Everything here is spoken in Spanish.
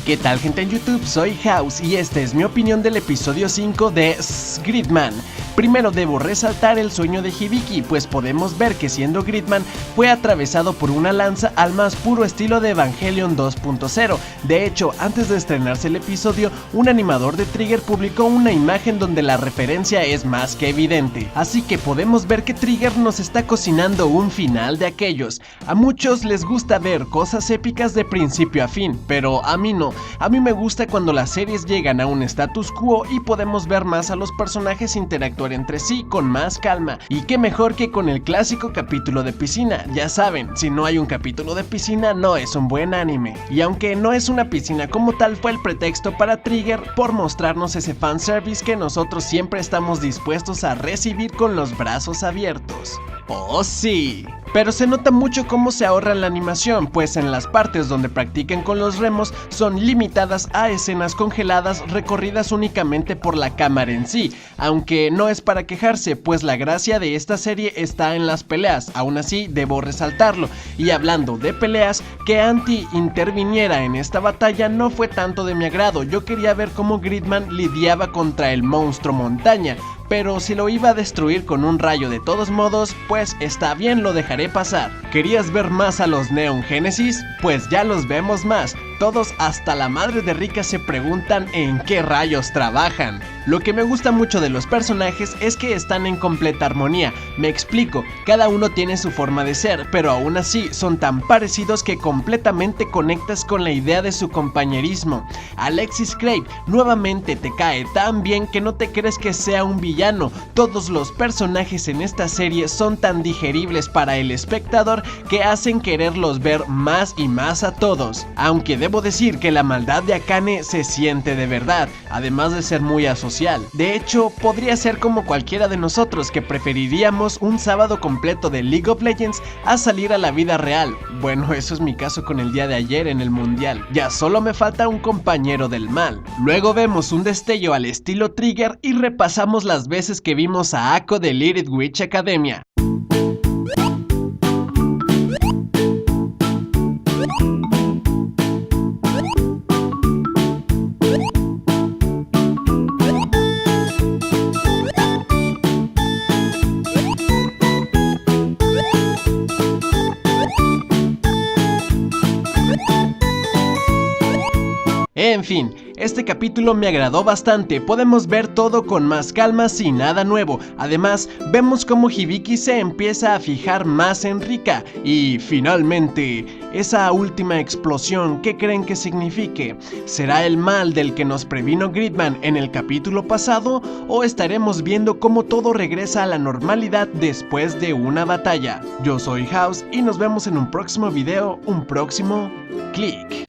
¿Qué tal, gente en YouTube? Soy House y esta es mi opinión del episodio 5 de Gridman. Primero debo resaltar el sueño de Hibiki, pues podemos ver que siendo Gridman fue atravesado por una lanza al más puro estilo de Evangelion 2.0. De hecho, antes de estrenarse el episodio, un animador de Trigger publicó una imagen donde la referencia es más que evidente. Así que podemos ver que Trigger nos está cocinando un final de aquellos. A muchos les gusta ver cosas épicas de principio a fin, pero a mí no. A mí me gusta cuando las series llegan a un status quo y podemos ver más a los personajes interactuar entre sí con más calma. Y qué mejor que con el clásico capítulo de piscina. Ya saben, si no hay un capítulo de piscina no es un buen anime. Y aunque no es una piscina como tal, fue el pretexto para Trigger por mostrarnos ese fanservice que nosotros siempre estamos dispuestos a recibir con los brazos abiertos. ¡Oh sí! Pero se nota mucho cómo se ahorra la animación, pues en las partes donde practican con los remos son limitadas a escenas congeladas recorridas únicamente por la cámara en sí, aunque no es para quejarse, pues la gracia de esta serie está en las peleas. Aún así debo resaltarlo, y hablando de peleas, que Anti interviniera en esta batalla no fue tanto de mi agrado. Yo quería ver cómo Gridman lidiaba contra el monstruo montaña, pero si lo iba a destruir con un rayo de todos modos, pues está bien, lo dejaré pasar. ¿Querías ver más a los Neon Genesis? Pues ya los vemos más. Todos hasta la madre de rica se preguntan en qué rayos trabajan. Lo que me gusta mucho de los personajes es que están en completa armonía. Me explico, cada uno tiene su forma de ser, pero aún así son tan parecidos que completamente conectas con la idea de su compañerismo. Alexis Crave nuevamente te cae tan bien que no te crees que sea un villano. Todos los personajes en esta serie son tan digeribles para el espectador que hacen quererlos ver más y más a todos. Aunque debo decir que la maldad de Akane se siente de verdad, además de ser muy asocial. De hecho, podría ser como cualquiera de nosotros que preferiríamos un sábado completo de League of Legends a salir a la vida real. Bueno, eso es mi caso con el día de ayer en el mundial. Ya solo me falta un compañero del mal. Luego vemos un destello al estilo Trigger y repasamos las veces que vimos a Ako de Little Witch Academia. En fin, este capítulo me agradó bastante, podemos ver todo con más calma sin nada nuevo. Además, vemos cómo Hibiki se empieza a fijar más en Rika. Y finalmente, esa última explosión, ¿qué creen que signifique? ¿Será el mal del que nos previno Gridman en el capítulo pasado? ¿O estaremos viendo cómo todo regresa a la normalidad después de una batalla? Yo soy House y nos vemos en un próximo video, un próximo click.